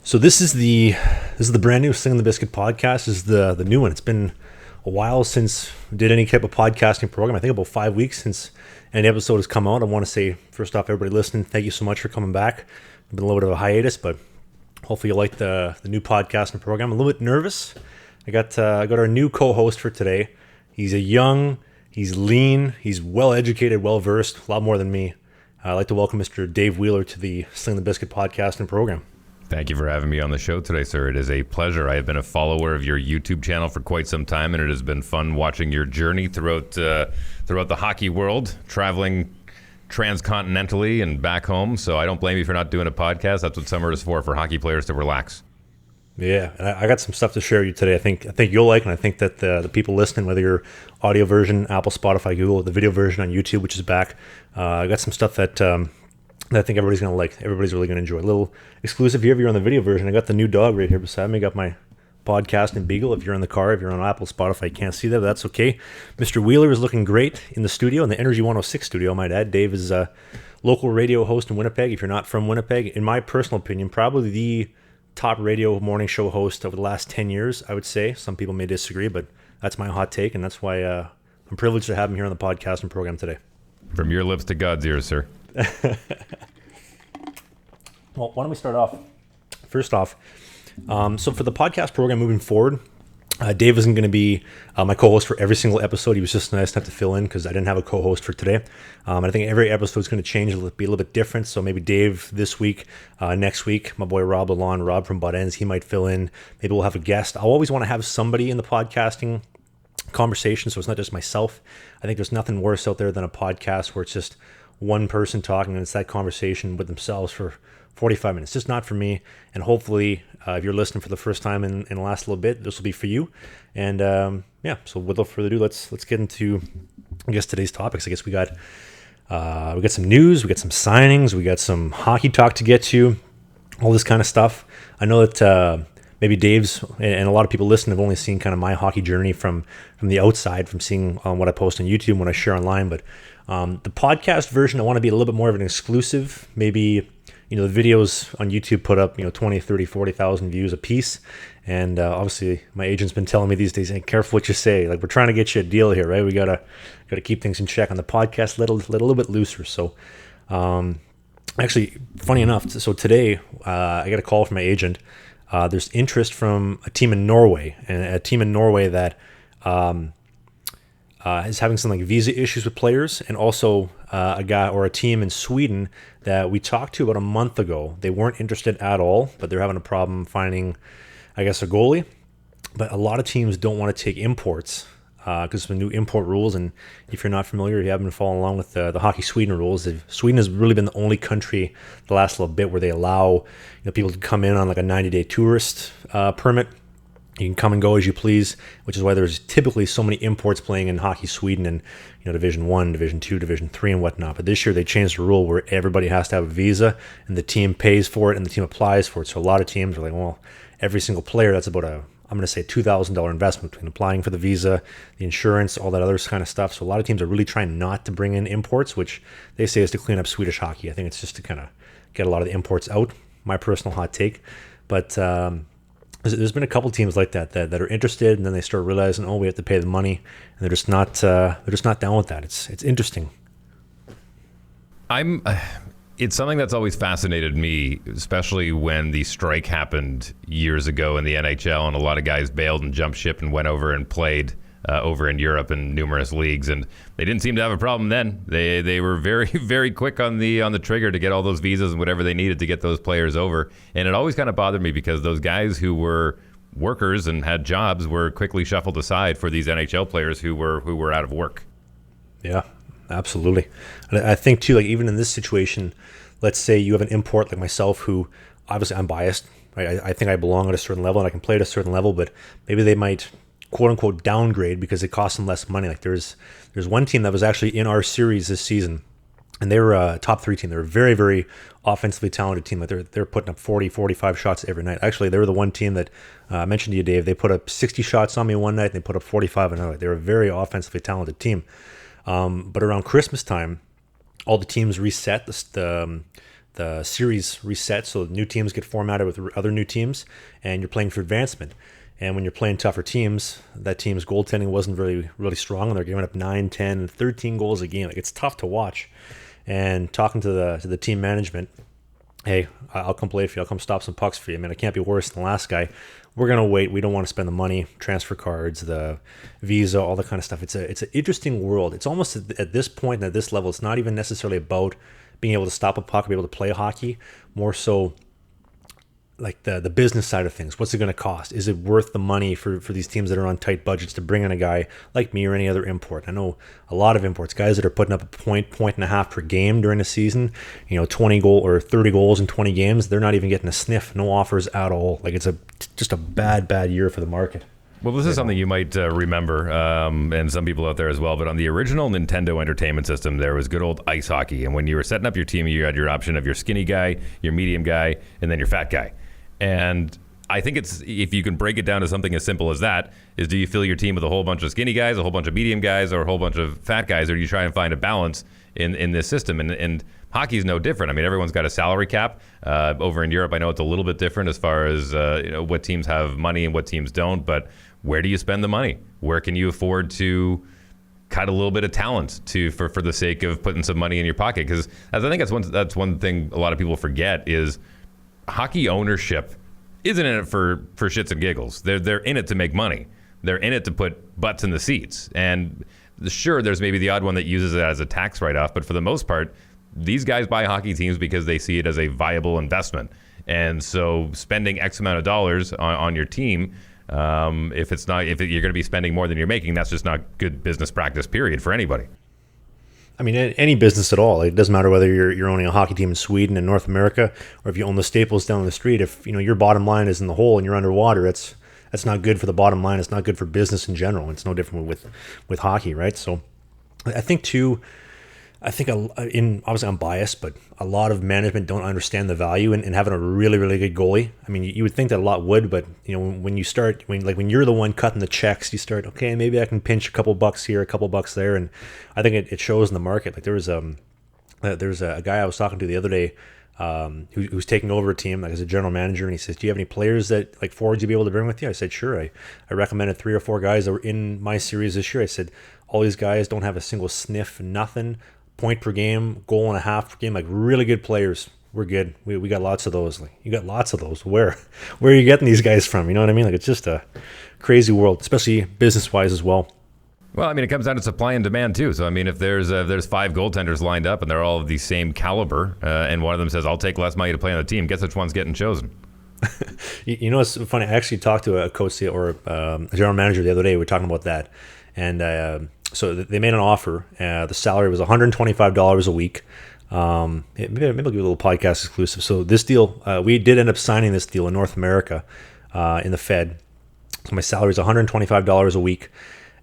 So this is the brand new Slangin The Bizkit podcast. This is the new one. It's been a while since we did any type of podcasting program. I think about 5 weeks since any episode has come out. I want to say, first off, everybody listening, thank you so much for coming back. It's been a little bit of a hiatus, but hopefully you like the new podcasting program. I'm a little bit nervous. I got our new co-host for today. He's he's lean, he's well-educated, well-versed, a lot more than me. I'd like to welcome Mr. Dave Wheeler to the Slangin The Bizkit podcasting program. Thank you for having me on the show today, sir. It is a pleasure. I have been a follower of your YouTube channel for quite some time, and it has been fun watching your journey throughout the hockey world, traveling transcontinentally and back home. So I don't blame you for not doing a podcast. That's what summer is for hockey players to relax. Yeah, and I got some stuff to share with you today. I think you'll like, and I think that the people listening, whether you're audio version, Apple, Spotify, Google, the video version on YouTube, which is back, I got some stuff that I think everybody's going to like. Everybody's really going to enjoy. A little exclusive here if you're on the video version. I got the new dog right here beside me. I got my podcast and Beagle. If you're in the car, if you're on Apple, Spotify, you can't see that, but that's okay. Mr. Wheeler is looking great in the studio, in the Energy 106 studio, I might add. Dave is a local radio host in Winnipeg. If you're not from Winnipeg, in my personal opinion, probably the top radio morning show host over the last 10 years, I would say. Some people may disagree, but that's my hot take, and that's why I'm privileged to have him here on the podcasting program today. From your lips to God's ears, sir. Well, why don't we start off? First off, so for the podcast program moving forward, Dave isn't going to be my co-host for every single episode. He was just nice enough to fill in because I didn't have a co-host for today. I think every episode is going to change, be a little bit different. So maybe Dave this week, next week, my boy Rob Lalonde, Rob from Butt Ends, he might fill in. Maybe we'll have a guest. I'll always want to have somebody in the podcasting conversation, so it's not just myself. I think there's nothing worse out there than a podcast where it's just one person talking and it's that conversation with themselves for 45 minutes. Just not for me. And hopefully, if you're listening for the first time in the last little bit, this will be for you. And so without further ado, let's get into, I guess, today's topics. I guess we got some news, we got some signings, we got some hockey talk to get to, all this kind of stuff. I know that maybe Dave's and a lot of people listening have only seen kind of my hockey journey from the outside, from seeing what I post on YouTube, what I share online. But the podcast version, I want to be a little bit more of an exclusive. Maybe, the videos on YouTube put up, 20, 30, 40,000 views a piece. And obviously my agent's been telling me these days, hey, careful what you say. Like, we're trying to get you a deal here, right? We gotta keep things in check on the podcast, let a little bit looser. So actually, funny enough, so today I got a call from my agent. There's interest from a team in Norway, and a team in Norway that is having some visa issues with players, and also a guy or a team in Sweden that we talked to about a month ago. They weren't interested at all, but they're having a problem finding, I guess, a goalie. But a lot of teams don't want to take imports because of the new import rules. And if you're not familiar, you haven't been following along with the Hockey Sweden rules. Sweden has really been the only country the last little bit where they allow people to come in on a 90-day tourist permit. You can come and go as you please, which is why there's typically so many imports playing in Hockey Sweden and Division 1, Division 2, Division 3 and whatnot. But this year they changed the rule where everybody has to have a visa and the team pays for it and the team applies for it. So a lot of teams are like, well, every single player, that's about I'm going to say $2,000 investment between applying for the visa, the insurance, all that other kind of stuff. So a lot of teams are really trying not to bring in imports, which they say is to clean up Swedish hockey. I think it's just to kind of get a lot of the imports out. My personal hot take. But there's been a couple teams like that are interested, and then they start realizing, we have to pay the money, and they're just not down with that. It's interesting. It's something that's always fascinated me, especially when the strike happened years ago in the NHL, and a lot of guys bailed and jumped ship and went over and played over in Europe in numerous leagues, and they didn't seem to have a problem then. They were very, very quick on the trigger to get all those visas and whatever they needed to get those players over. And it always kind of bothered me because those guys who were workers and had jobs were quickly shuffled aside for these NHL players who were out of work. Yeah, absolutely. And I think too, even in this situation, let's say you have an import like myself, who obviously I'm biased, right? I think I belong at a certain level and I can play at a certain level, but maybe they might quote unquote downgrade because it costs them less money. There's one team that was actually in our series this season, and they were a top 3 team. They're a very, very offensively talented team. They're putting up 40, 45 shots every night. Actually, they were the one team that I mentioned to you, Dave. They put up 60 shots on me one night, and they put up 45 another night. They're a very offensively talented team. But around Christmas time, all the teams reset the the series reset, so new teams get formatted with other new teams, and you're playing for advancement. And when you're playing tougher teams, that team's goaltending wasn't really strong, and they're giving up 9, 10, 13 goals a game. Like, it's tough to watch. And talking to the team management, hey, I'll come play for you. I'll come stop some pucks for you. Man, I can't be worse than the last guy. We're going to wait. We don't want to spend the money, transfer cards, the visa, all that kind of stuff. It's an interesting world. It's almost at this point and at this level, it's not even necessarily about being able to stop a puck or be able to play hockey, more so like the business side of things. What's it going to cost? Is it worth the money for these teams that are on tight budgets to bring in a guy like me or any other import? I know a lot of imports, guys that are putting up a point and a half per game during the season, 20 goal or 30 goals in 20 games. They're not even getting a sniff, no offers at all. Like, it's just a bad year for the market. Well, this is something you might remember, and some people out there as well, but on the original Nintendo Entertainment System, there was good old ice hockey. And when you were setting up your team, you had your option of your skinny guy, your medium guy, and then your fat guy. And I think it's, if you can break it down to something as simple as that, is do you fill your team with a whole bunch of skinny guys, a whole bunch of medium guys, or a whole bunch of fat guys, or do you try and find a balance in this system? And hockey's no different. I mean, everyone's got a salary cap. Over in Europe, I know it's a little bit different as far as what teams have money and what teams don't, but where do you spend the money? Where can you afford to cut a little bit of talent for the sake of putting some money in your pocket? Because I think that's one thing a lot of people forget is hockey ownership isn't in it for shits and giggles. They're in it to make money. They're in it to put butts in the seats. And sure, there's maybe the odd one that uses it as a tax write-off, but for the most part, these guys buy hockey teams because they see it as a viable investment. And so spending X amount of dollars on your team, if you're going to be spending more than you're making, that's just not good business practice, period, for anybody. I mean, any business at all. It doesn't matter whether you're owning a hockey team in Sweden and North America, or if you own the Staples down the street. If your bottom line is in the hole and you're underwater, that's not good for the bottom line. It's not good for business in general. It's no different with hockey, right? So I think too. Obviously I'm biased, but a lot of management don't understand the value in having a really, really good goalie. I mean, you would think that a lot would, but when you're the one cutting the checks, you start, okay, maybe I can pinch a couple bucks here, a couple bucks there, and I think it shows in the market. Like there's a guy I was talking to the other day who's taking over a team, like as a general manager, and he says, do you have any players that like forwards you'd be able to bring with you? I said, sure. I recommended 3 or 4 guys that were in my series this year. I said, all these guys don't have a single sniff, nothing. Point per game, goal and a half per game, like really good players. We're good. We got lots of those. Like, you got lots of those. Where are you getting these guys from? You know what I mean? Like, it's just a crazy world, especially business wise as well. Well, I mean, it comes down to supply and demand too. So, I mean, if there's 5 goaltenders lined up and they're all of the same caliber, and one of them says, "I'll take less money to play on the team," guess which one's getting chosen? It's funny. I actually talked to a coach or a general manager the other day. We were talking about that, and so they made an offer. The salary was $125 a week. Maybe I'll give you a little podcast exclusive. So this deal, we did end up signing this deal in North America, in the Fed. So my salary is $125 a week,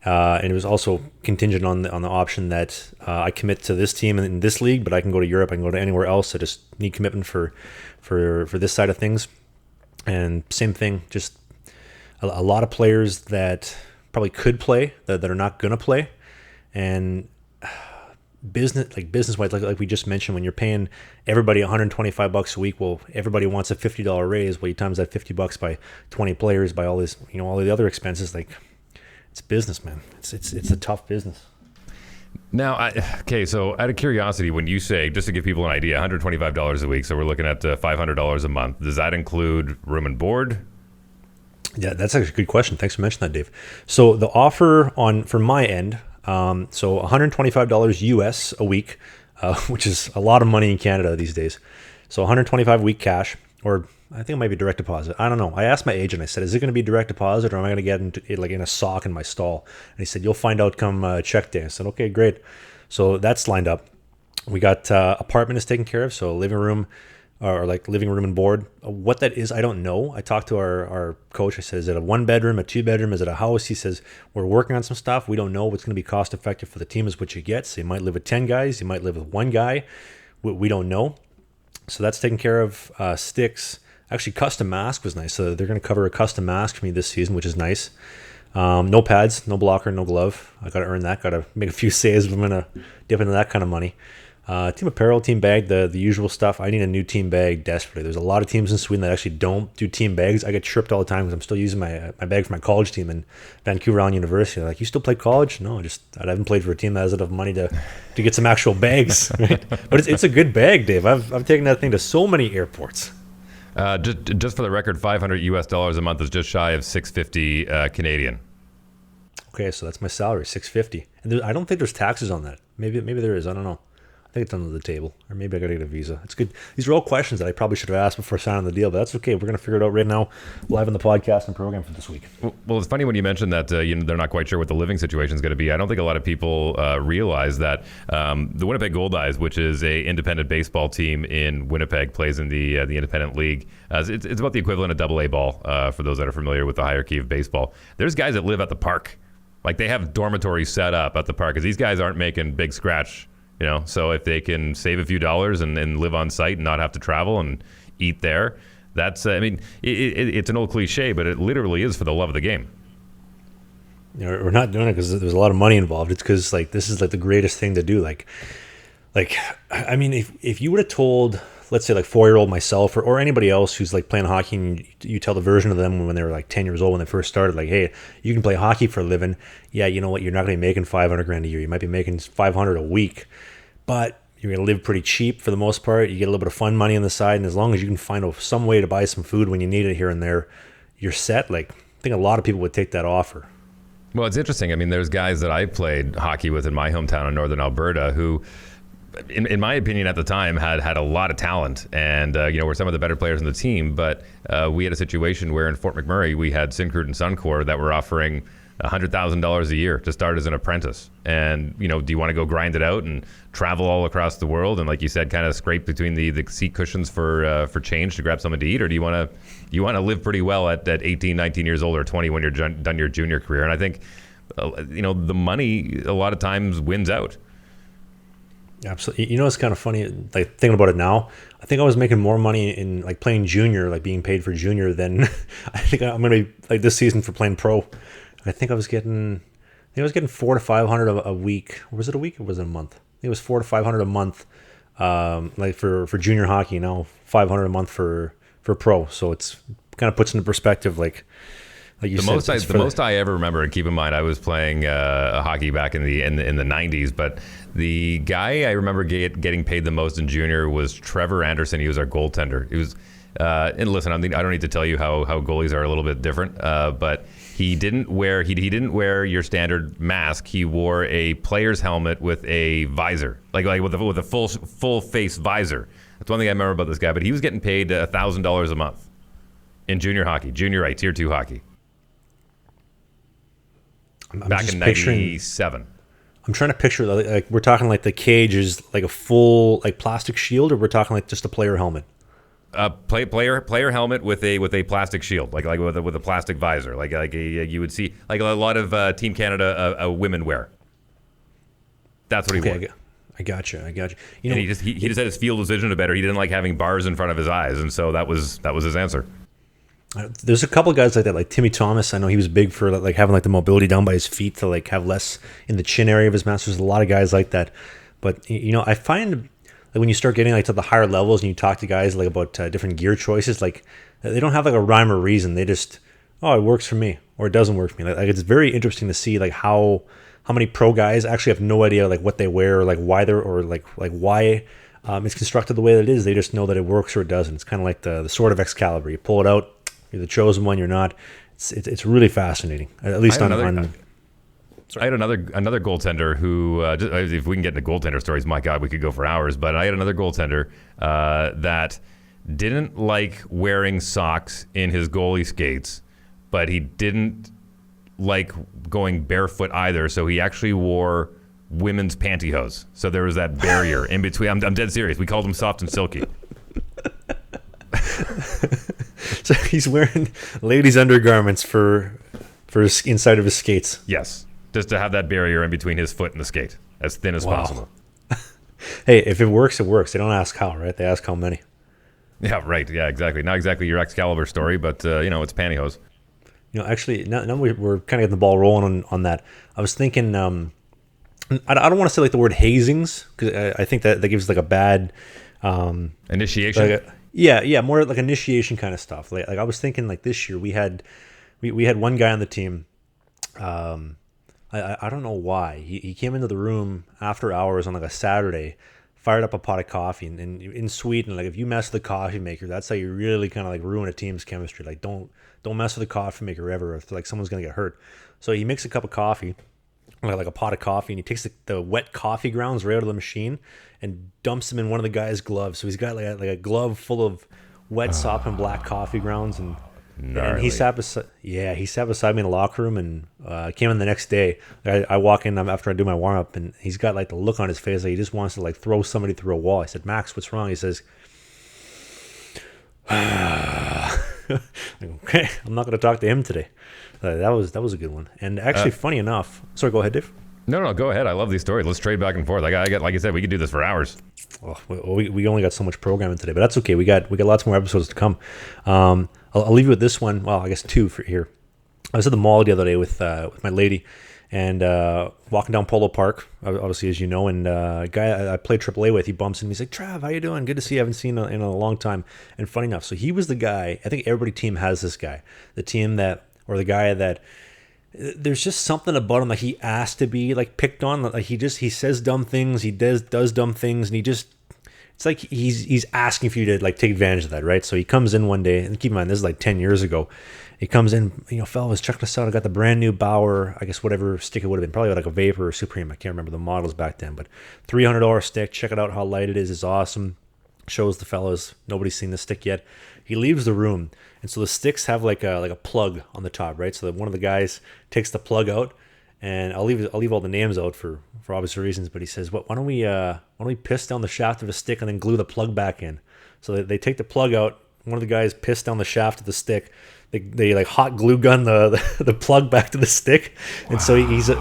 and it was also contingent on the option that I commit to this team in this league, but I can go to Europe. I can go to anywhere else. I just need commitment for this side of things. And same thing, just a lot of players that probably could play that are not gonna play. And business wise, like we just mentioned, when you're paying everybody $125 a week, well, everybody wants a $50 raise. Well, you times that $50 by 20 players, by all this, all the other expenses. Like, it's business, man. It's a tough business. Now, so out of curiosity, when you say, just to give people an idea, $125 a week, so we're looking at $500 a month. Does that include room and board? Yeah, that's actually a good question. Thanks for mentioning that, Dave. So the offer from my end, so $125 US a week, which is a lot of money in Canada these days. So $125 a week cash, or I think it might be direct deposit. I don't know. I asked my agent, I said, is it going to be direct deposit, or am I going to get into it like in a sock in my stall? And he said, you'll find out come check day. I said, okay, great. So that's lined up. We got apartment is taken care of, so living room, or like living room and board. What that is, I don't know. I talked to our coach. I said, is it a 1-bedroom, a 2-bedroom? Is it a house? He says, we're working on some stuff. We don't know what's going to be cost effective for the team is what you get. So you might live with 10 guys. You might live with 1 guy. We don't know. So that's taken care of. Sticks. Actually, custom mask was nice. So they're going to cover a custom mask for me this season, which is nice. No pads, no blocker, no glove. I got to earn that. Got to make a few saves if I'm going to dip into that kind of money. Team apparel, team bag, the usual stuff. I need a new team bag desperately. There's a lot of teams in Sweden that actually don't do team bags. I get tripped all the time because I'm still using my bag for my college team in Vancouver Island University. They're like, you still play college? No, I haven't played for a team that has enough money to get some actual bags. Right? But it's a good bag, Dave. I've taken that thing to so many airports. Just for the record, $500 a month is just shy of $650 Canadian. Okay, so that's my salary, $650, and I don't think there's taxes on that. Maybe there is. I don't know. I think it's under the table, or maybe I got to get a visa. It's good. These are all questions that I probably should have asked before signing the deal, but that's okay. We're going to figure it out right now, live on the podcast and program for this week. Well, it's funny when you mentioned that they're not quite sure what the living situation is going to be. I don't think a lot of people realize that the Winnipeg Goldeyes, which is a independent baseball team in Winnipeg, plays in the independent league. It's about the equivalent of AA ball for those that are familiar with the hierarchy of baseball. There's guys that live at the park. Like, they have dormitories set up at the park because these guys aren't making big scratch, So if they can save a few dollars and live on site and not have to travel and eat there, that's, it's an old cliche, but it literally is for the love of the game. We're not doing it because there's a lot of money involved. It's because, this is, the greatest thing to do. If you would have told, let's say, 4-year-old myself or anybody else who's playing hockey, and you tell the version of them when they were 10 years old when they first started, hey, you can play hockey for a living. Yeah, you know what? You're not going to be making $500,000 a year. You might be making $500 a week, but you're going to live pretty cheap for the most part. You get a little bit of fun money on the side, and as long as you can find some way to buy some food when you need it here and there, you're set. I think a lot of people would take that offer. Well, it's interesting. There's guys that I played hockey with in my hometown in northern Alberta who, in my opinion, at the time, had a lot of talent and, were some of the better players on the team. But we had a situation where in Fort McMurray, we had Syncrude and Suncor that were offering $100,000 a year to start as an apprentice. And, do you want to go grind it out and travel all across the world? And like you said, kind of scrape between the seat cushions for change to grab something to eat? Or do you want to live pretty well at 18, 19 years old or 20 when you're done your junior career? And I think, the money a lot of times wins out. Absolutely. It's kind of funny, thinking about it now. I think I was making more money in playing junior, being paid for junior, than I think I'm going to be this season for playing pro. I think I was getting $400 to $500 a week. Or was it a week or was it a month? I think it was $400 to $500 a month, for junior hockey. Now $500 a month for pro. So it's kind of puts into perspective, the most I ever remember, and keep in mind I was playing hockey back in the 90s, but the guy I remember getting paid the most in junior was Trevor Anderson. He was our goaltender. He was, and listen, I don't need to tell you how goalies are a little bit different, but he didn't wear your standard mask. He wore a player's helmet with a visor, like with a full face visor. That's one thing I remember about this guy. But he was getting paid $1,000 a month in junior hockey, junior A, tier 2 hockey. Back in 97. I'm trying to picture, we're talking the cage is a full plastic shield, or we're talking just a player helmet? Player helmet with a plastic shield, with a plastic visor, you would see a lot of Team Canada women wear. That's what he wore. I got you. And he just had his field of vision better. He didn't like having bars in front of his eyes, and so that was his answer. There's a couple of guys like that, like Timmy Thomas. I know he was big for having the mobility down by his feet to have less in the chin area of his mask. There's a lot of guys like that, but I find when you start getting to the higher levels and you talk to guys about different gear choices, they don't have a rhyme or reason. They just, it works for me or it doesn't work for me. It's very interesting to see how many pro guys actually have no idea what they wear or why they're or why it's constructed the way that it is. They just know that it works or it doesn't. It's kind of like the sword of Excalibur. You pull it out. You're the chosen one. You're not. It's really fascinating. At least I had another goaltender who, if we can get into goaltender stories, my God, we could go for hours. But I had another goaltender that didn't like wearing socks in his goalie skates, but he didn't like going barefoot either. So he actually wore women's pantyhose. So there was that barrier in between. I'm dead serious. We called them soft and silky. So he's wearing ladies' undergarments for his inside of his skates. Yes, just to have that barrier in between his foot and the skate, as thin as possible. Hey, if it works, it works. They don't ask how, right? They ask how many. Yeah, right. Yeah, exactly. Not exactly your Excalibur story, but it's pantyhose. Actually, now we're kind of getting the ball rolling on that. I was thinking, I don't want to say like the word hazings, because I think that gives like a bad Initiation. yeah, more like initiation kind of stuff. Like I was thinking like this year we had one guy on the team. I don't know why he came into the room after hours on like a Saturday, fired up a pot of coffee, and in Sweden, like if you mess with the coffee maker, that's how you really kind of like ruin a team's chemistry. Like don't mess with the coffee maker ever, if like someone's gonna get hurt. So he makes a cup of coffee, like a pot of coffee, and he takes the wet coffee grounds right out of the machine and dumps them in one of the guy's gloves. So he's got like a glove full of wet sop and black coffee grounds, and he sat beside me in the locker room, and I came in the next day. I walk in after I do my warm up, and he's got like the look on his face like he just wants to like throw somebody through a wall. I said, Max, what's wrong? He says, okay, I'm not going to talk to him today. That was a good one. And actually, funny enough, sorry, go ahead, Dave. No, go ahead. I love these stories. Let's trade back and forth. Like I said, we could do this for hours. Well, we only got so much programming today, but that's okay. We got lots more episodes to come. I'll leave you with this one. Well, I guess two for here. I was at the mall the other day with my lady, and walking down Polo Park, obviously, as you know, and a guy I played AAA with, he bumps into me. He's like, Trav, how you doing? Good to see you. I haven't seen you in a long time. And funny enough, so he was the guy, I think everybody team has this guy, the guy that there's just something about him that he asked to be like picked on. Like he says dumb things, he does dumb things, and it's like he's asking for you to like take advantage of that, right? So he comes in one day, and keep in mind this is like 10 years ago. He comes in, fellas, check this out. I got the brand new Bauer, I guess whatever stick it would have been, probably like a Vapor or Supreme. I can't remember the models back then, but $300 stick. Check it out, how light it is. It's awesome. Shows the fellas. Nobody's seen the stick yet. He leaves the room, and so the sticks have like a plug on the top, right? So that one of the guys takes the plug out, and I'll leave all the names out for obvious reasons. But he says, "Why don't we piss down the shaft of a stick and then glue the plug back in?" So they take the plug out. One of the guys pissed down the shaft of the stick. They like hot glue gun the plug back to the stick, and so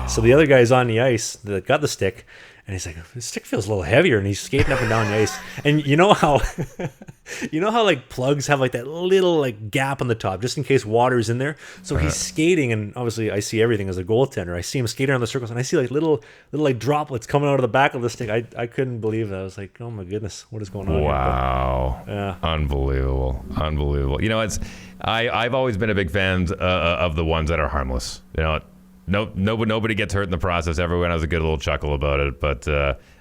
so the other guy's on the ice that got the stick. And he's like, the stick feels a little heavier, and he's skating up and down the ice. And you know how like plugs have like that little like gap on the top just in case water's in there. So he's skating, and obviously I see everything as a goaltender. I see him skating around the circles, and I see like little like droplets coming out of the back of the stick. I couldn't believe that. I was like, oh my goodness, what is going on? Wow, here? Yeah, unbelievable. I've always been a big fan of the ones that are harmless. Nobody gets hurt in the process. Everyone has a good little chuckle about it. But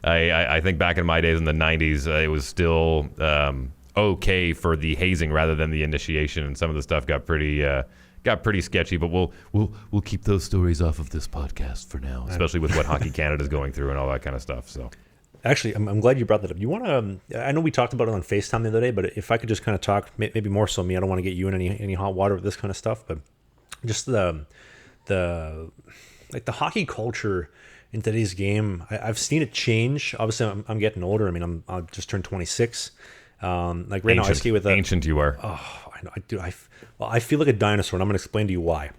I think back in my days in the 90s, it was still okay for the hazing rather than the initiation, and some of the stuff got pretty sketchy. But we'll keep those stories off of this podcast for now, especially with what Hockey Canada is going through and all that kind of stuff. So. Actually, I'm glad you brought that up. You want to? I know we talked about it on FaceTime the other day, but if I could just kind of talk, maybe more so me. I don't want to get you in any hot water with this kind of stuff, but just the hockey culture in today's game, I've seen it change. Obviously, I'm getting older. I mean, I've just turned 26. Like right now, I skate with ancient. You are. Oh, I know. I do. I feel like a dinosaur, and I'm going to explain to you why.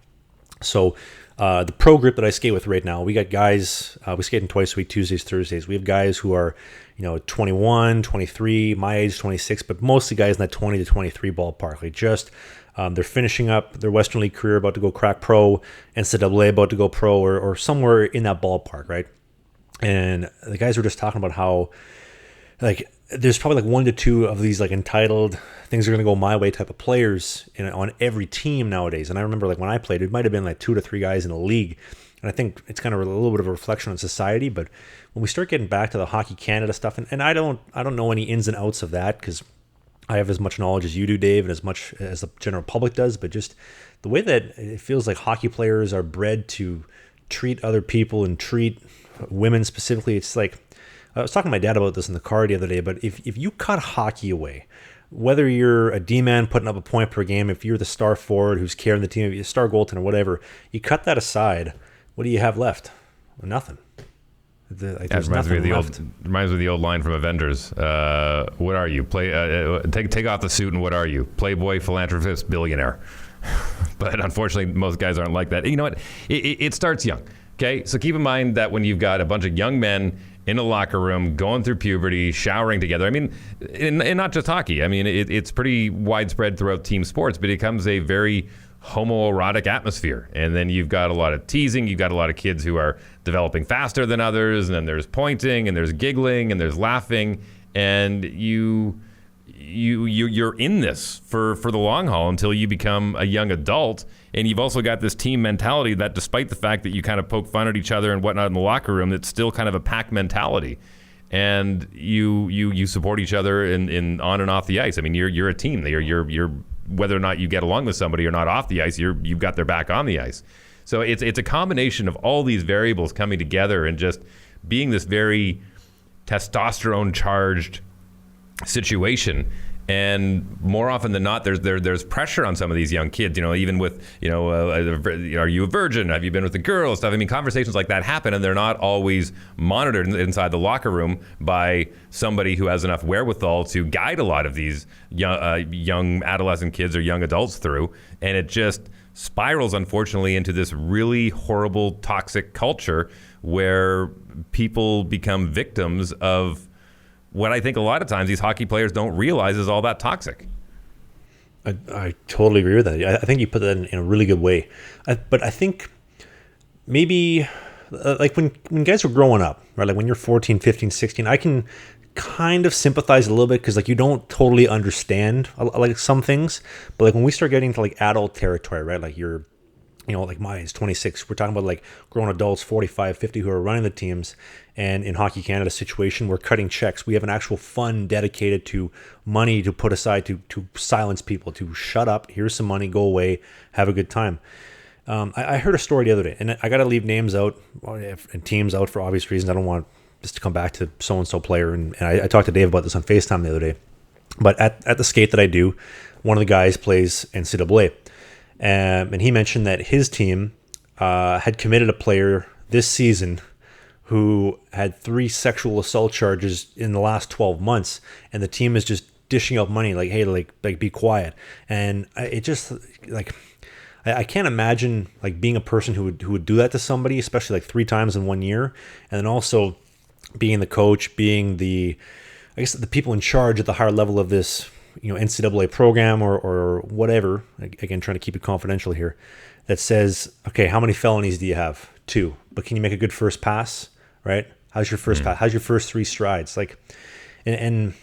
So, the pro group that I skate with right now, we got guys. We skate twice a week, Tuesdays, Thursdays. We have guys who are, 21, 23, my age, 26, but mostly guys in that 20 to 23 ballpark. Like just. They're finishing up their Western League career, about to go crack pro, NCAA about to go pro, or somewhere in that ballpark, right? And the guys were just talking about how, like, there's probably like 1 to 2 of these like entitled things are going to go my way type of players on every team nowadays. And I remember like when I played, it might have been like 2 to 3 guys in a league. And I think it's kind of a little bit of a reflection on society. But when we start getting back to the Hockey Canada stuff, and I don't know any ins and outs of that, because I have as much knowledge as you do, Dave, and as much as the general public does, but just the way that it feels like hockey players are bred to treat other people and treat women specifically. It's like, I was talking to my dad about this in the car the other day, but if you cut hockey away, whether you're a D-man putting up a point per game, if you're the star forward who's carrying the team, if you're a star goaltender, whatever, you cut that aside, what do you have left? Nothing. Reminds me of the old line from Avengers. What are you? Take off the suit and what are you? Playboy, philanthropist, billionaire. But unfortunately, most guys aren't like that. You know what? It starts young. Okay, so keep in mind that when you've got a bunch of young men in a locker room going through puberty, showering together. I mean, and not just hockey. I mean, it's pretty widespread throughout team sports, but it becomes a very homoerotic atmosphere. And then you've got a lot of teasing. You've got a lot of kids who are developing faster than others. And then there's pointing and there's giggling and there's laughing. And you're in this for the long haul until you become a young adult. And you've also got this team mentality that, despite the fact that you kind of poke fun at each other and whatnot in the locker room, it's still kind of a pack mentality. And you support each other in on and off the ice. I mean, you're a team. You're whether or not you get along with somebody or not off the ice, you've got their back on the ice. So it's a combination of all these variables coming together and just being this very testosterone charged situation. And more often than not, there's pressure on some of these young kids. Even with are you a virgin? Have you been with a girl? Stuff. I mean, conversations like that happen, and they're not always monitored inside the locker room by somebody who has enough wherewithal to guide a lot of these young adolescent kids or young adults through. And it just spirals, unfortunately, into this really horrible, toxic culture where people become victims of what I think a lot of times these hockey players don't realize is all that toxic. I totally agree with that. I think you put that in a really good way. But I think maybe like when guys were growing up, right? Like when you're 14, 15, 16, I can kind of sympathize a little bit because like you don't totally understand like some things. But like when we start getting to like adult territory, right? Like you're, like my age, 26, we're talking about like grown adults, 45, 50 who are running the teams. And in Hockey Canada situation, we're cutting checks. We have an actual fund dedicated to money to put aside to silence people, to shut up, here's some money, go away, have a good time. I heard a story the other day, and I got to leave names out and teams out for obvious reasons. I don't want this to come back to so-and-so player. And I talked to Dave about this on FaceTime the other day. But at the skate that I do, one of the guys plays NCAA. And he mentioned that his team had committed a player this season who had 3 sexual assault charges in the last 12 months, and the team is just dishing out money like, hey, like be quiet. And it just like I can't imagine like being a person who would do that to somebody, especially like 3 times in 1 year, and then also being the coach, being the people in charge at the higher level of this NCAA program or whatever, again, trying to keep it confidential here, that says, okay, how many felonies do you have? 2, but can you make a good first pass, right? How's your first pass? How's your first 3 strides? Like, and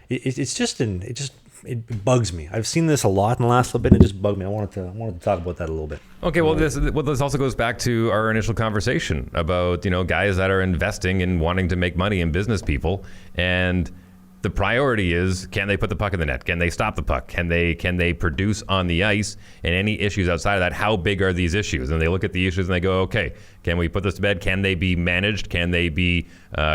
it bugs me. I've seen this a lot in the last little bit, and it just bugged me. I wanted to talk about that a little bit. Okay, well, this also goes back to our initial conversation about, guys that are investing and wanting to make money and business people, and the priority is, can they put the puck in the net? Can they stop the puck? Can they produce on the ice? And any issues outside of that, how big are these issues? And they look at the issues and they go, okay, can we put this to bed? Can they be managed? Can they be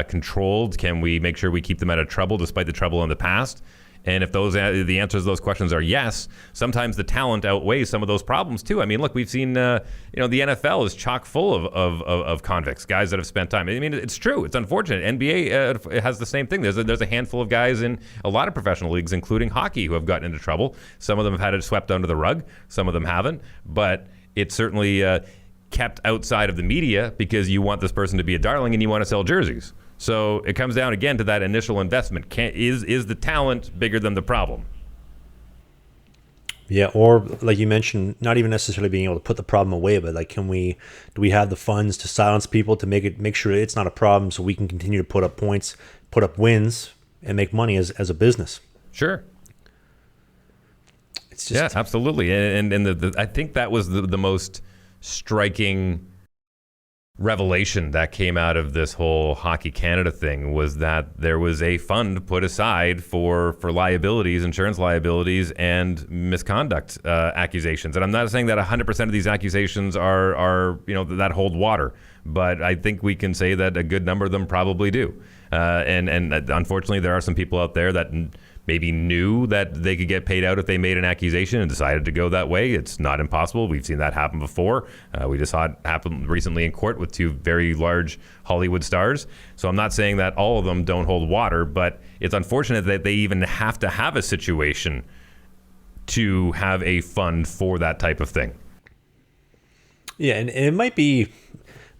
controlled? Can we make sure we keep them out of trouble despite the trouble in the past? And if the answers to those questions are yes, sometimes the talent outweighs some of those problems too. I mean, look, we've seen, the NFL is chock full of convicts, guys that have spent time. I mean, it's true. It's unfortunate. NBA has the same thing. There's a handful of guys in a lot of professional leagues, including hockey, who have gotten into trouble. Some of them have had it swept under the rug. Some of them haven't. But it's certainly kept outside of the media because you want this person to be a darling and you want to sell jerseys. So it comes down again to that initial investment. Is the talent bigger than the problem? Yeah, or like you mentioned, not even necessarily being able to put the problem away, but like, do we have the funds to silence people to make sure it's not a problem, so we can continue to put up points, put up wins, and make money as a business? Sure. It's just, yeah, absolutely, and I think that was the most striking revelation that came out of this whole Hockey Canada thing, was that there was a fund put aside for liabilities, insurance liabilities, and misconduct accusations. And I'm not saying that 100% of these accusations are that hold water, but I think we can say that a good number of them probably do. And unfortunately, there are some people out there that maybe knew that they could get paid out if they made an accusation and decided to go that way. It's not impossible. We've seen that happen before. We just saw it happen recently in court with 2 very large Hollywood stars. So I'm not saying that all of them don't hold water, but it's unfortunate that they even have to have a situation to have a fund for that type of thing. Yeah, and it might be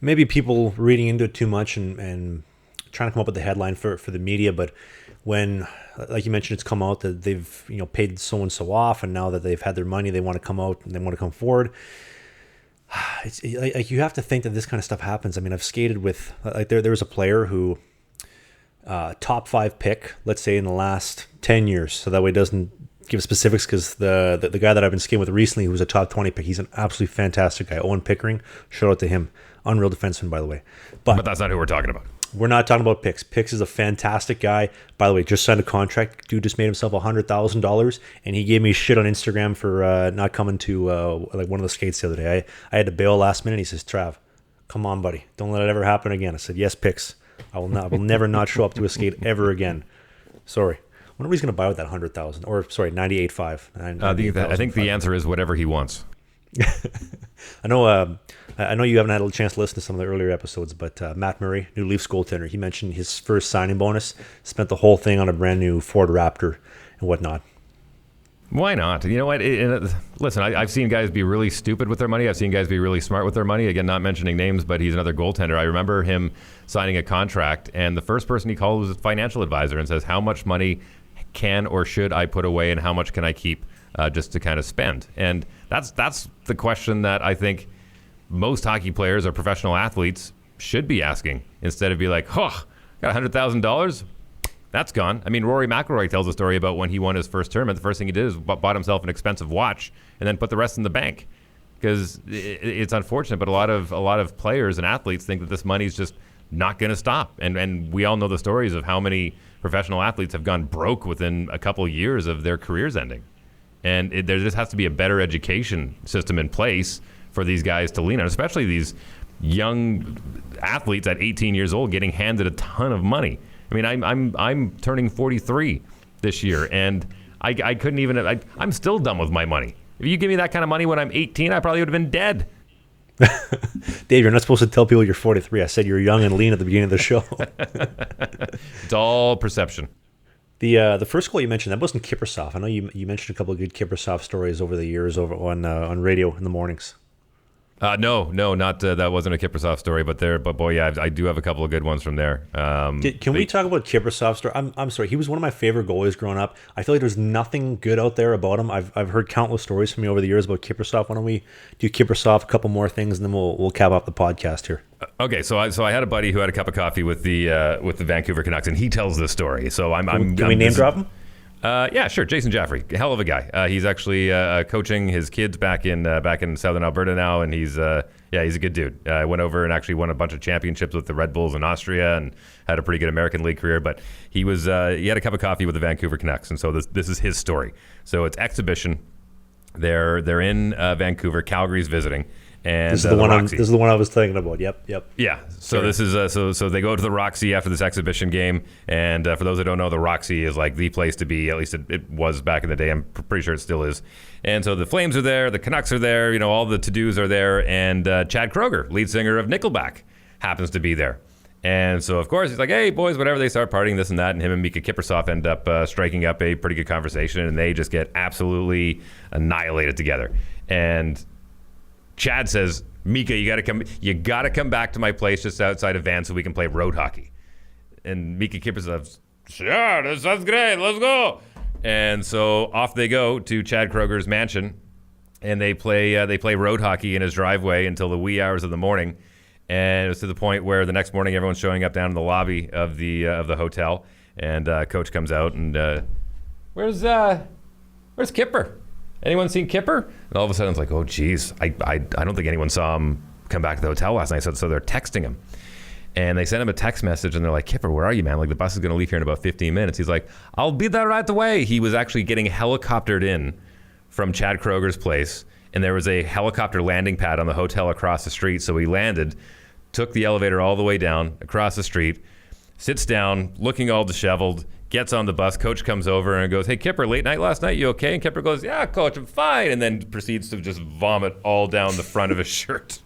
maybe people reading into it too much and trying to come up with the headline for the media, but when, like you mentioned, it's come out that they've paid so and so off, and now that they've had their money, they want to come out and they want to come forward. It's like you have to think that this kind of stuff happens. I mean, I've skated with there was a player who top 5 pick, let's say in the last 10 years, so that way it doesn't give specifics, because the guy that I've been skating with recently, who was a top 20 pick, he's an absolutely fantastic guy. Owen Pickering, shout out to him. Unreal defenseman, by the way. But that's not who we're talking about. We're not talking about Pix. Pix is a fantastic guy. By the way, just signed a contract. Dude just made himself $100,000, and he gave me shit on Instagram for not coming to like one of the skates the other day. I had to bail last minute. He says, "Trav, come on, buddy. Don't let it ever happen again." I said, "Yes, Pix. I will never not show up to a skate ever again." Sorry. I wonder what he's going to buy with that 100,000, or sorry, 98.5. I think the answer is whatever he wants. I know you haven't had a chance to listen to some of the earlier episodes, but Matt Murray, new Leafs goaltender, he mentioned his first signing bonus, spent the whole thing on a brand new Ford Raptor and whatnot. Why not? You know what? Listen, I've seen guys be really stupid with their money. I've seen guys be really smart with their money. Again, not mentioning names, but he's another goaltender. I remember him signing a contract, and the first person he called was his financial advisor and says, how much money can or should I put away, and how much can I keep just to kind of spend? And that's the question that I think most hockey players or professional athletes should be asking, instead of be like, got $100,000? That's gone. I mean, Rory McIlroy tells a story about when he won his first tournament. The first thing he did is bought himself an expensive watch and then put the rest in the bank, because it's unfortunate, but a lot of players and athletes think that this money's just not going to stop. And we all know the stories of how many professional athletes have gone broke within a couple of years of their careers ending. And there just has to be a better education system in place for these guys to lean on, especially these young athletes at 18 years old getting handed a ton of money. I mean, I'm turning 43 this year, and I couldn't even. I'm still done with my money. If you give me that kind of money when I'm 18, I probably would have been dead. Dave, you're not supposed to tell people you're 43. I said you're young and lean at the beginning of the show. It's all perception. The first goal you mentioned, that wasn't Kiprusoff. I know you mentioned a couple of good Kiprusoff stories over the years over on radio in the mornings. No, not that wasn't a Kiprusoff story, but boy, yeah, I do have a couple of good ones from there. Can we talk about Kiprusoff's story? I'm sorry, he was one of my favorite goalies growing up. I feel like there's nothing good out there about him. I've heard countless stories from you over the years about Kiprusoff. Why don't we do Kiprusoff, a couple more things, and then we'll cap off the podcast here. Okay, so I had a buddy who had a cup of coffee with the Vancouver Canucks, and he tells this story. So Can we name drop him? Yeah, sure. Jason Jaffrey, hell of a guy. He's actually coaching his kids back in Southern Alberta now, and he's a good dude. Went over and actually won a bunch of championships with the Red Bulls in Austria, and had a pretty good American League career. But he had a cup of coffee with the Vancouver Canucks, and so this is his story. So it's exhibition. They're in Vancouver. Calgary's visiting. And this is the one I was thinking about. Yep. Yeah. So sure. This is so they go to the Roxy after this exhibition game, and for those that don't know, the Roxy is like the place to be. At least it was back in the day. I'm pretty sure it still is. And so the Flames are there, the Canucks are there. All the to-dos are there, and Chad Kroeger, lead singer of Nickelback, happens to be there. And so of course he's like, "Hey boys, whatever." They start partying, this and that, and him and Miikka Kiprusoff end up striking up a pretty good conversation, and they just get absolutely annihilated together. And Chad says, "Miikka, you gotta come back to my place just outside of Van so we can play road hockey." And Miikka Kiprusoff, "Sure, that sounds great, let's go." And so off they go to Chad Kroeger's mansion, and they play road hockey in his driveway until the wee hours of the morning. And it was to the point where the next morning everyone's showing up down in the lobby of the hotel, and coach comes out and where's Kipper? Anyone seen Kipper? And all of a sudden it's like, oh geez, I don't think anyone saw him come back to the hotel last night. So they're texting him, and they send him a text message, and they're like, "Kipper, where are you, man? Like the bus is going to leave here in about 15 minutes." He's like, "I'll be there right away." He was actually getting helicoptered in from Chad Kroeger's place, and there was a helicopter landing pad on the hotel across the street. So he landed, took the elevator all the way down across the street, sits down, looking all disheveled, gets on the bus. Coach comes over and goes, "Hey, Kipper, late night last night, you okay?" And Kipper goes, "Yeah, coach, I'm fine." And then proceeds to just vomit all down the front of his shirt.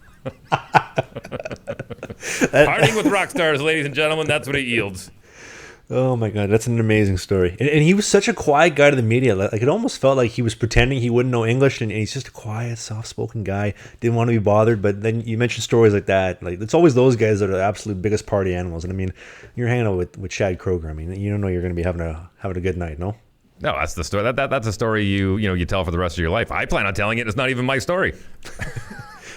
Partying with rock stars, ladies and gentlemen, that's what it yields. Oh my god, that's an amazing story. And he was such a quiet guy to the media. Like it almost felt like he was pretending he wouldn't know English, and he's just a quiet, soft-spoken guy. Didn't want to be bothered. But then you mentioned stories like that. Like it's always those guys that are the absolute biggest party animals. And I mean, you're hanging out with Chad Kroeger. I mean, you don't know you're going to be having a good night, no? No, that's the story. That's a story you tell for the rest of your life. I plan on telling it. It's not even my story.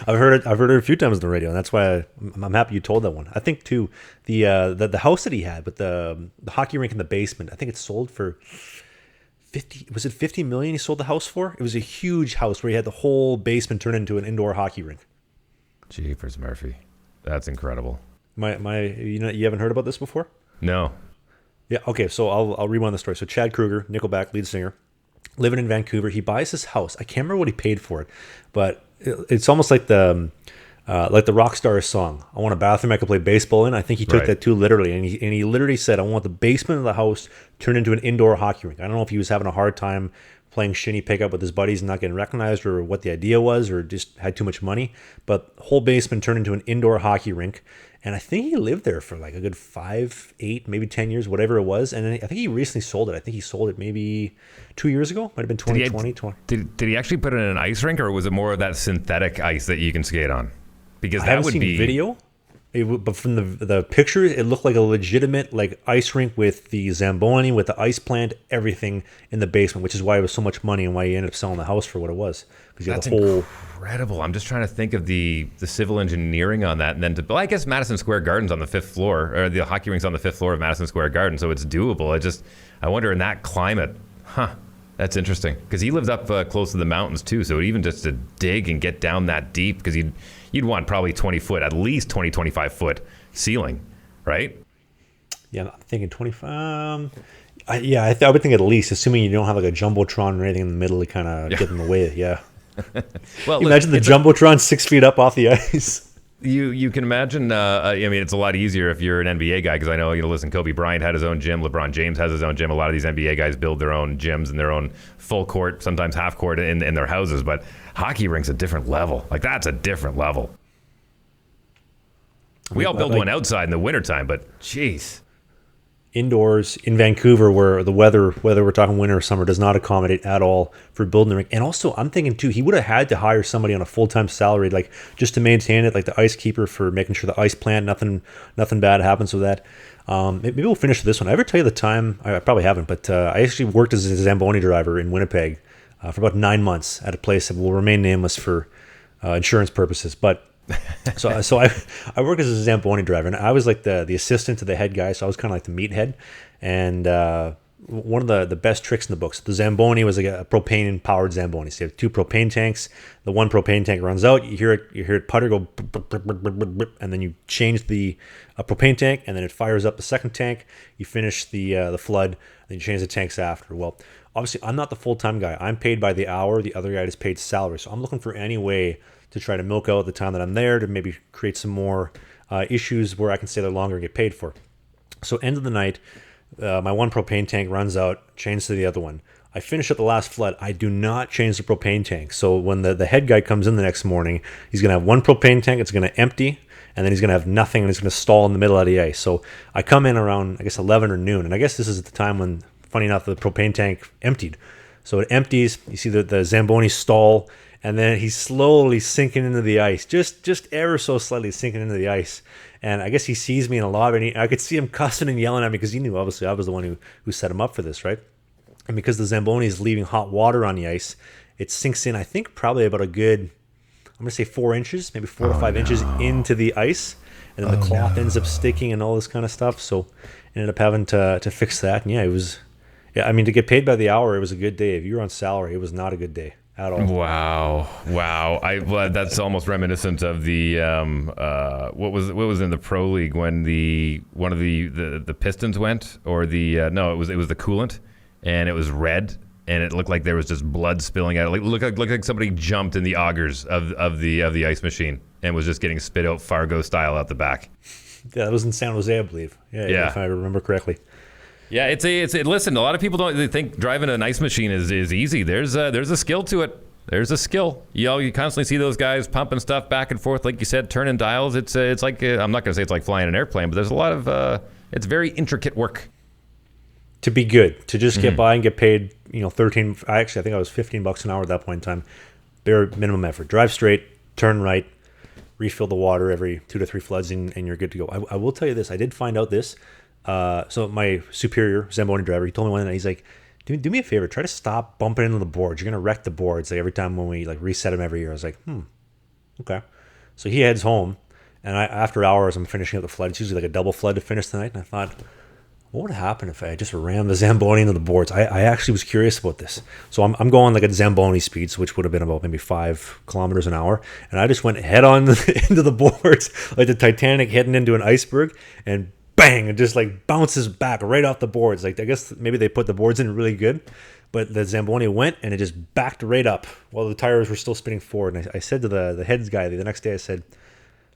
I've heard it a few times on the radio, and that's why I'm happy you told that one. I think too the house that he had with the hockey rink in the basement. I think it sold for 50. Was it 50 million? He sold the house for. It was a huge house where he had the whole basement turned into an indoor hockey rink. Jeepers Murphy, that's incredible. You haven't heard about this before? No. Yeah. Okay. So I'll rewind the story. So Chad Kruger, Nickelback lead singer, living in Vancouver. He buys this house. I can't remember what he paid for it, but it's almost like the rock star song. I want a bathroom I could play baseball in. I think he took that too literally, and he literally said, "I want the basement of the house turned into an indoor hockey rink." I don't know if he was having a hard time playing shinny pickup with his buddies and not getting recognized, or what the idea was, or just had too much money. But whole basement turned into an indoor hockey rink. And I think he lived there for like a good 5, 8, maybe 10 years, whatever it was. And I think he recently sold it. I think he sold it maybe 2 years ago. Might have been 2020. Did he actually put it in an ice rink, or was it more of that synthetic ice that you can skate on? Because I haven't seen video. But from the pictures, it looked like a legitimate like ice rink with the zamboni, with the ice plant, everything in the basement, which is why it was so much money and why he ended up selling the house for what it was. That's incredible. I'm just trying to think of the civil engineering on that, and then I guess Madison Square Garden's on the 5th floor, or the hockey rink's on the 5th floor of Madison Square Garden, so it's doable. I wonder in that climate, that's interesting, because he lived up close to the mountains too, so even just to dig and get down that deep, because you'd want probably 20 foot, at least 20, 25 foot ceiling, right? Yeah, I'm thinking 25. I would think at least, assuming you don't have like a jumbotron or anything in the middle to kind of get in the way. Yeah. Well, imagine the jumbotron 6 feet up off the ice. You can imagine. It's a lot easier if you're an NBA guy, because I know, listen, Kobe Bryant had his own gym, LeBron James has his own gym. A lot of these NBA guys build their own gyms and their own full court, sometimes half court in their houses. But hockey rink's a different level. Like, that's a different level. We all build one outside in the wintertime, but jeez. Indoors in Vancouver, where the weather, whether we're talking winter or summer, does not accommodate at all for building a rink. And also, I'm thinking too, he would have had to hire somebody on a full-time salary, like just to maintain it, like the ice keeper for making sure the ice plant, nothing bad happens with that. Maybe we'll finish with this one. I ever tell you the time? I probably haven't, but I actually worked as a zamboni driver in Winnipeg for about 9 months at a place that will remain nameless for insurance purposes, but. So I worked as a zamboni driver, and I was like the assistant to the head guy, so I was kind of like the meathead. And one of the best tricks in the books, the zamboni was like a propane powered zamboni. So you have 2 propane tanks. The one propane tank runs out. You hear it putter go, and then you change the propane tank, and then it fires up the second tank. You finish the flood, then you change the tanks after. Well, obviously I'm not the full time guy. I'm paid by the hour. The other guy is paid salary. So I'm looking for any way to try to milk out the time that I'm there, to maybe create some more issues where I can stay there longer and get paid for. So end of the night, my one propane tank runs out, change to the other one. I finish up the last flood. I do not change the propane tank. So when the head guy comes in the next morning, he's going to have one propane tank, it's going to empty, and then he's going to have nothing, and he's going to stall in the middle of the ice. So I come in around, I guess, 11 or noon, and I guess this is at the time when, funny enough, the propane tank emptied. So it empties, you see the Zamboni stall, and then he's slowly sinking into the ice, just ever so slightly sinking into the ice. And I guess he sees me in a lobby, and I could see him cussing and yelling at me because he knew, obviously, I was the one who set him up for this, right? And because the Zamboni is leaving hot water on the ice, it sinks in, I think, probably about a good, I'm going to say 4 inches, maybe 4 to 5 inches into the ice. And then the cloth ends up sticking and all this kind of stuff. So I ended up having to fix that. And to get paid by the hour, it was a good day. If you were on salary, it was not a good day at all. Wow. That's almost reminiscent of the what was in the Pro League when one of the pistons went, or it was the coolant, and it was red, and it looked like there was just blood spilling out. It looked like somebody jumped in the augers of the ice machine and was just getting spit out Fargo style out the back. Yeah, that was in San Jose, I believe. Yeah. If I remember correctly. Yeah, listen, a lot of people they think driving an ice machine is easy. There's a skill to it. There's a skill. You constantly see those guys pumping stuff back and forth, like you said, turning dials. It's like I'm not going to say it's like flying an airplane, but there's a lot of it's very intricate work. to be good, to just get by and get paid, 13. I think I was $15 an hour at that point in time. Bare minimum effort. Drive straight, turn right, refill the water every 2 to 3 floods, and you're good to go. I will tell you this. I did find out this. So my superior, Zamboni driver, he told me one night, he's like, do me a favor, try to stop bumping into the boards. You're going to wreck the boards like every time when we like reset them every year. I was like, okay. So he heads home, and after hours, I'm finishing up the flood. It's usually like a double flood to finish the night, and I thought, what would happen if I just rammed the Zamboni into the boards? I actually was curious about this. So I'm going like at Zamboni speeds, which would have been about maybe 5 kilometers an hour. And I just went head on into the boards, like the Titanic heading into an iceberg, and bang, it just like bounces back right off the boards. Like, I guess maybe they put the boards in really good, but the Zamboni went and it just backed right up while the tires were still spinning forward. And I said to the heads guy the next day, I said,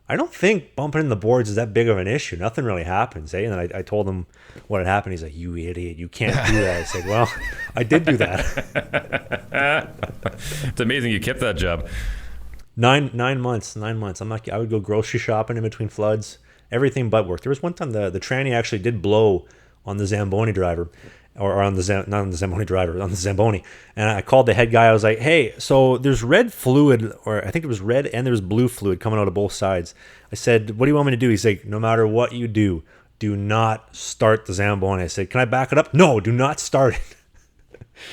I don't think bumping in the boards is that big of an issue. Nothing really happens, eh? And then I told him what had happened. He's like, you idiot, you can't do that. I said, well, I did do that. It's amazing you kept that job. 9 months. I would go grocery shopping in between floods, everything but work. There was one time the tranny actually did blow on the Zamboni driver, or on the not on the Zamboni driver, on the Zamboni. And I called the head guy. I was like, hey, so there's red fluid, or I think it was red and there's blue fluid coming out of both sides. I said, what do you want me to do? He's like, no matter what you do not start the Zamboni. I said, can I back it up? No, do not start it.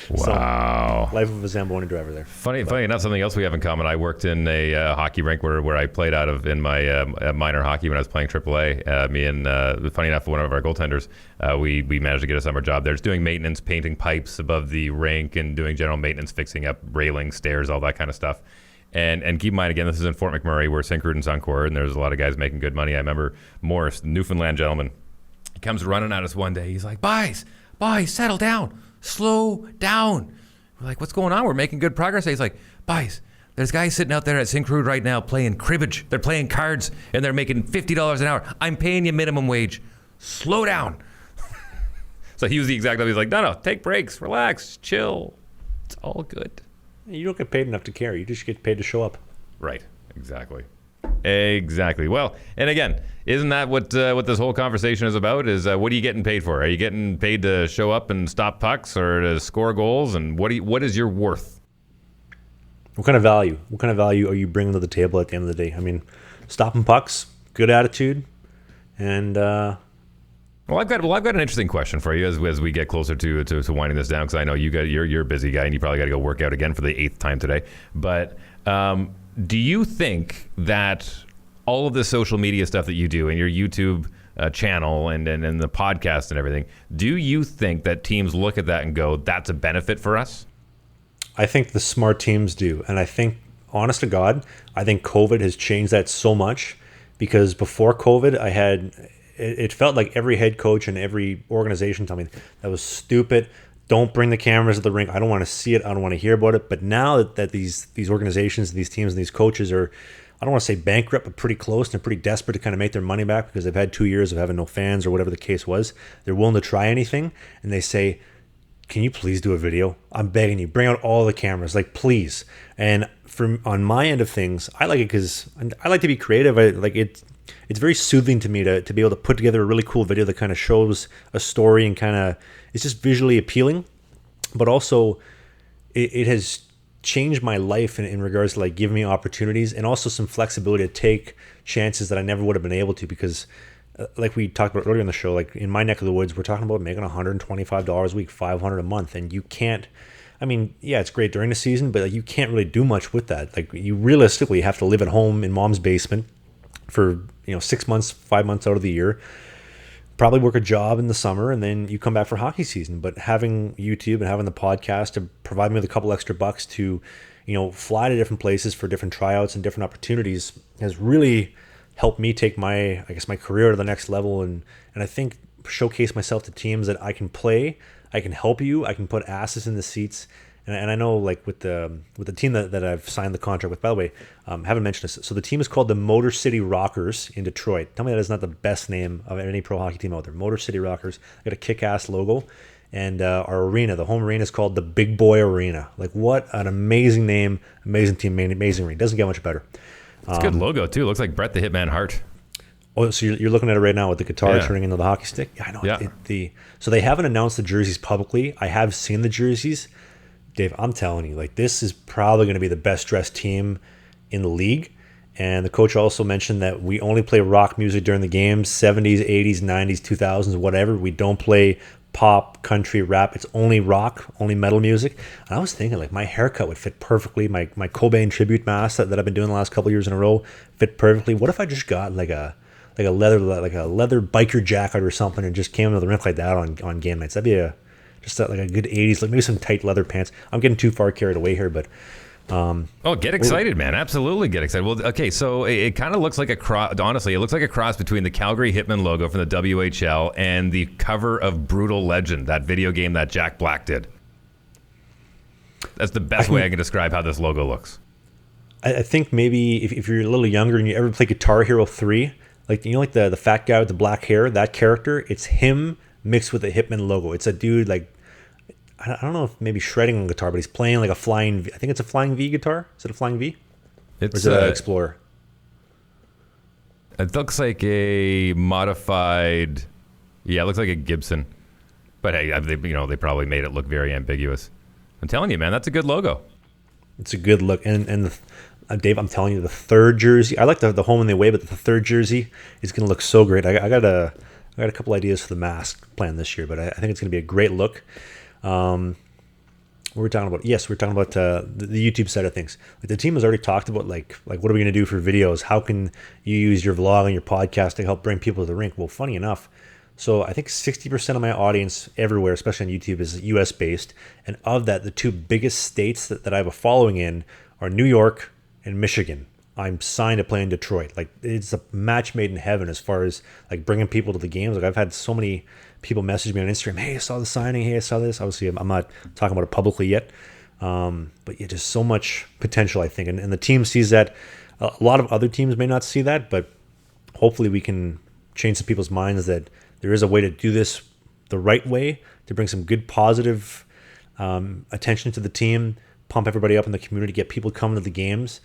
Wow. So, life of a Zamboni driver there. Funny enough, something else we have in common. I worked in a hockey rink where I played out of in my minor hockey when I was playing AAA. Me and, funny enough, one of our goaltenders, we managed to get a summer job there. Just doing maintenance, painting pipes above the rink and doing general maintenance, fixing up railings, stairs, all that kind of stuff. And keep in mind, again, this is in Fort McMurray where St. Cruden and Suncor, and there's a lot of guys making good money. I remember Morris, Newfoundland gentleman, he comes running at us one day. He's like, boys, settle down. Slow down. We're like, what's going on? We're making good progress. He's like, boys, there's guys sitting out there at St. Cruden right now playing cribbage. They're playing cards, and they're making $50 an hour. I'm paying you minimum wage. Slow down. So he was the exact opposite. He's like, no, take breaks, relax, chill. It's all good. You don't get paid enough to care. You just get paid to show up. Right. Exactly. Well, and again, isn't that what this whole conversation is about? Is what are you getting paid for? Are you getting paid to show up and stop pucks or to score goals? And what is your worth? What kind of value? What kind of value are you bringing to the table at the end of the day? I mean, stopping pucks, good attitude, and. Well, I've got an interesting question for you as we get closer to winding this down, because I know you're a busy guy and you probably got to go work out again for the 8th time today. But do you think that all of the social media stuff that you do and your YouTube channel and the podcast and everything, do you think that teams look at that and go, that's a benefit for us? I think the smart teams do. And I think, honest to God, I think COVID has changed that so much, because before COVID, it felt like every head coach and every organization told me that was stupid. Don't bring the cameras to the rink. I don't want to see it. I don't want to hear about it. But now that these organizations, these teams, and these coaches are, I don't want to say bankrupt, but pretty close, and they're pretty desperate to kind of make their money back because they've had 2 years of having no fans or whatever the case was. They're willing to try anything, and they say, can you please do a video? I'm begging you. Bring out all the cameras, like, please. And on my end of things, I like it because I like to be creative. It's very soothing to me to be able to put together a really cool video that kind of shows a story and kind of, it's just visually appealing, but also it has changed my life in regards to like giving me opportunities and also some flexibility to take chances that I never would have been able to, because like we talked about earlier in the show, like in my neck of the woods, we're talking about making $125 a week, $500 a month, and you can't, I mean, yeah, it's great during the season, but like, you can't really do much with that. Like, you realistically have to live at home in mom's basement for 6 months, 5 months out of the year, probably work a job in the summer, and then you come back for hockey season. But having YouTube and having the podcast to provide me with a couple extra bucks to, fly to different places for different tryouts and different opportunities has really helped me take my career to the next level, and I think showcase myself to teams that I can play, I can help you, I can put asses in the seats. And I know, like, with the team that I've signed the contract with, by the way, haven't mentioned this. So the team is called the Motor City Rockers in Detroit. Tell me that is not the best name of any pro hockey team out there. Motor City Rockers. Got a kick-ass logo. And our arena, the home arena, is called the Big Boy Arena. Like, what an amazing name, amazing team, amazing arena. Doesn't get much better. It's a good logo, too. Looks like Bret the Hitman Hart. Oh, so you're looking at it right now with the guitar Yeah. turning into the hockey stick? Yeah, I know. Yeah. So they haven't announced the jerseys publicly. I have seen the jerseys. Dave, I'm telling you, like, this is probably going to be the best dressed team in the league. And the coach also mentioned that we only play rock music during the games, 70s, 80s, 90s, 2000s, whatever. We don't play pop, country, rap. It's only rock, only metal music. And I was thinking, like, my haircut would fit perfectly. My Cobain tribute mask that I've been doing the last couple of years in a row fit perfectly. What if I just got like a leather biker jacket or something and just came into the rink like that on game nights? That'd be like a good 80s, like maybe some tight leather pants. I'm getting too far carried away here, but get excited, man. Absolutely get excited. Well, okay, so it kind of looks like a cross. Honestly, it looks like a cross between the Calgary Hitmen logo from the WHL and the cover of Brutal Legend, that video game that Jack Black did. That's the best way I can describe how this logo looks. I think maybe if you're a little younger and you ever play Guitar Hero 3, like, you know, like the fat guy with the black hair, that character, it's him mixed with the Hitman logo. It's a dude, like, I don't know if maybe shredding on guitar, but he's playing like a flying V. I think it's a flying V guitar. Is it a flying V? Or is it an Explorer? It looks like a modified. Yeah, it looks like a Gibson. But hey, they probably made it look very ambiguous. I'm telling you, man, that's a good logo. It's a good look. And Dave, I'm telling you, the third jersey, I like the home and the away, but the third jersey is going to look so great. I got a couple ideas for the mask planned this year, but I think it's going to be a great look. What were we talking about? Yes, we're talking about the YouTube side of things. Like, the team has already talked about like what are we going to do for videos? How can you use your vlog and your podcast to help bring people to the rink? Well, funny enough, so I think 60% of my audience everywhere, especially on YouTube, is US based, and of that, the two biggest states that I have a following in are New York and Michigan. I'm signed to play in Detroit. Like, it's a match made in heaven as far as like bringing people to the games. Like, I've had so many people message me on Instagram, hey, I saw the signing, hey, I saw this. Obviously, I'm not talking about it publicly yet. But yeah, just so much potential, I think. And the team sees that. A lot of other teams may not see that, but hopefully we can change some people's minds that there is a way to do this the right way, to bring some good, positive attention to the team, pump everybody up in the community, get people coming to the games.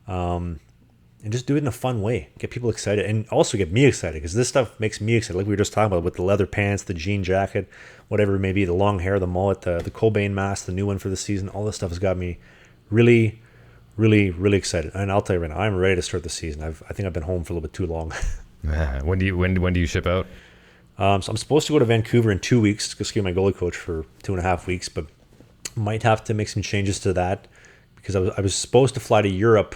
And just do it in a fun way. Get people excited, and also get me excited, because this stuff makes me excited. Like we were just talking about with the leather pants, the jean jacket, whatever it may be, the long hair, the mullet, the Cobain mask, the new one for the season. All this stuff has got me really, really, really excited. And I'll tell you right now, I'm ready to start the season. I think I've been home for a little bit too long. When do you ship out? So I'm supposed to go to Vancouver in 2 weeks to go ski with my goalie coach for 2.5 weeks, but might have to make some changes to that, because I was supposed to fly to Europe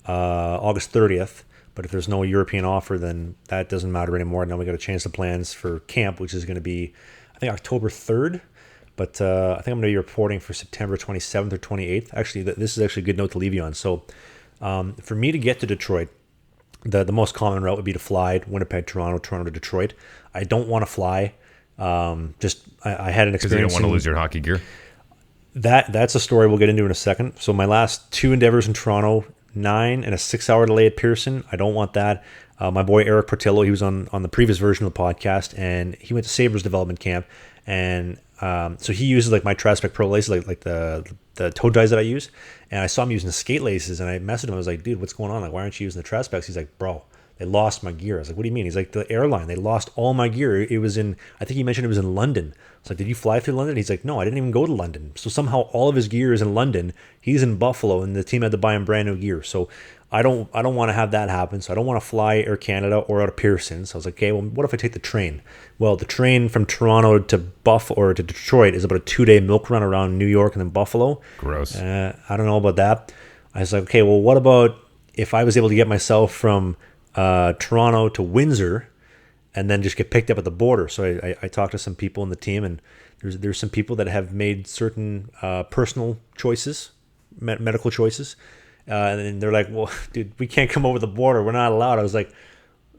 August 30th, but if there's no European offer, then that doesn't matter anymore. Now we got to change the plans for camp, which is going to be, I think, October 3rd, but I think I'm going to be reporting for September 27th or 28th. Actually, this is actually a good note to leave you on. So for me to get to Detroit, the most common route would be to fly Winnipeg, Toronto to Detroit. I don't want to fly. I had an experience. Because you don't want to lose your hockey gear? That's a story we'll get into in a second. So my last two endeavors in Toronto, 9 and a 6-hour delay at Pearson. I don't want that. My boy Eric Portillo, he was on the previous version of the podcast, and he went to Sabres development camp, and so he uses like my Trav Pro laces, like the toe ties that I use, and I saw him using the skate laces, and I messaged him. I was like, dude, what's going on? Like, why aren't you using the Trav Specs? He's like, bro, they lost my gear. I was like, what do you mean? He's like, the airline, they lost all my gear. It was in, I think he mentioned it was in London. I was like, did you fly through London? He's like, no, I didn't even go to London. So somehow all of his gear is in London. He's in Buffalo, and the team had to buy him brand new gear. So I don't want to have that happen. So I don't want to fly Air Canada or out of Pearson. So I was like, okay, well, what if I take the train? Well, the train from Toronto to Buffalo or to Detroit is about a 2-day milk run around New York and then Buffalo. Gross. I don't know about that. I was like, okay, well, what about if I was able to get myself from Toronto to Windsor and then just get picked up at the border? So I talked to some people in the team, and there's some people that have made certain personal choices, medical choices. And they're like, well, dude, we can't come over the border. We're not allowed. I was like,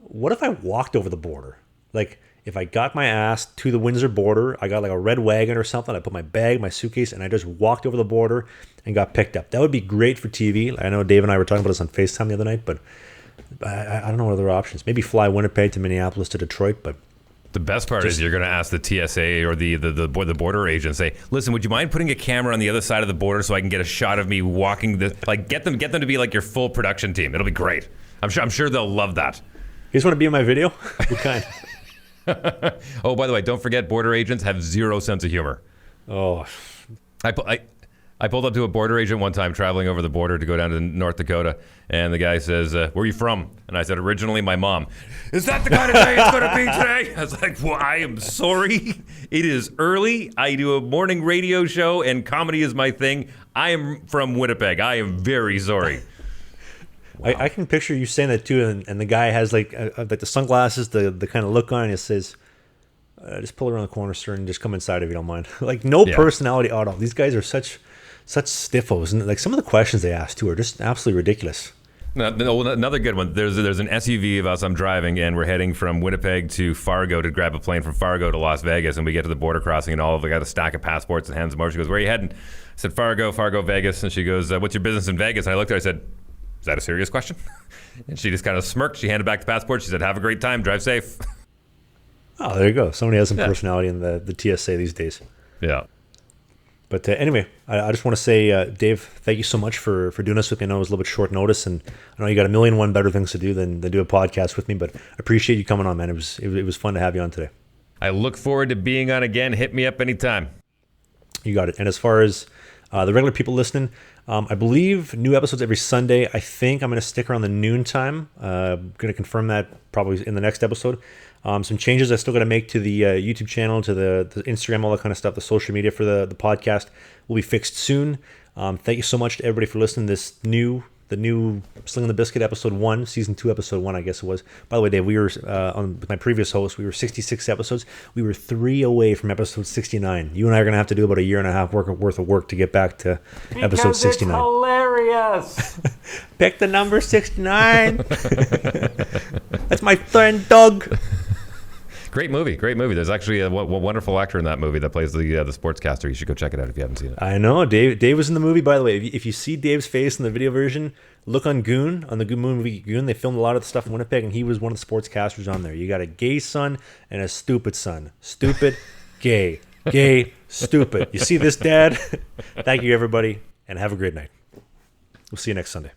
what if I walked over the border? Like, if I got my ass to the Windsor border, I got like a red wagon or something, I put my bag, my suitcase, and I just walked over the border and got picked up. That would be great for TV. I know Dave and I were talking about this on FaceTime the other night, but I don't know what other options. Maybe fly Winnipeg to Minneapolis to Detroit, but the best part is you're going to ask the TSA or the border agent, say, listen, would you mind putting a camera on the other side of the border so I can get a shot of me walking the, like, get them to be like your full production team. It'll be great. I'm sure they'll love that. You just want to be in my video? What kind? Oh, by the way, don't forget, border agents have zero sense of humor. Oh, I pulled up to a border agent one time traveling over the border to go down to North Dakota, and the guy says, where are you from? And I said, originally my mom. Is that the kind of day it's going to be today? I was like, well, I am sorry. It is early. I do a morning radio show, and comedy is my thing. I am from Winnipeg. I am very sorry. Wow. I can picture you saying that too, and the guy has like the sunglasses, the kind of look on, and it says, just pull around the corner, sir, and just come inside if you don't mind. Like no personality at all. These guys are such stiffos, and like some of the questions they ask too are just absolutely ridiculous. Another good one. There's an SUV of us. I'm driving, and we're heading from Winnipeg to Fargo to grab a plane from Fargo to Las Vegas, and we get to the border crossing, and all of we got a stack of passports and hands them over. She goes, "Where are you heading?" I said, "Fargo, Vegas," and she goes, "What's your business in Vegas?" And I looked at her, I said, "Is that a serious question?" And she just kind of smirked. She handed back the passport. She said, "Have a great time. Drive safe." Oh, there you go. Somebody has some personality in the TSA these days. Yeah. But anyway, I just want to say, Dave, thank you so much for doing this with me. I know it was a little bit short notice, and I know you got a million one better things to do than do a podcast with me, but I appreciate you coming on, man. It was fun to have you on today. I look forward to being on again. Hit me up anytime. You got it. And as far as the regular people listening, I believe new episodes every Sunday. I think I'm going to stick around the noon time. I'm going to confirm that probably in the next episode. Some changes I still got to make to the YouTube channel, to the Instagram, all that kind of stuff. The social media for the podcast will be fixed soon. Thank you so much to everybody for listening to the new Slangin The Bizkit episode 1, season 2, episode 1, I guess it was. By the way, Dave, we were with my previous host. We were 66 episodes. We were 3 away from episode 69. You and I are going to have to do about a year and a half worth of work to get back to episode 69. It's hilarious. Pick the number 69. That's my friend Doug. Great movie. There's actually a wonderful actor in that movie that plays the sportscaster. You should go check it out if you haven't seen it. I know. Dave was in the movie, by the way. If you see Dave's face in the video version, look on Goon, on the Goon movie Goon. They filmed a lot of the stuff in Winnipeg, and he was one of the sportscasters on there. You got a gay son and a stupid son. Stupid, gay, stupid. You see this, Dad? Thank you, everybody, and have a great night. We'll see you next Sunday.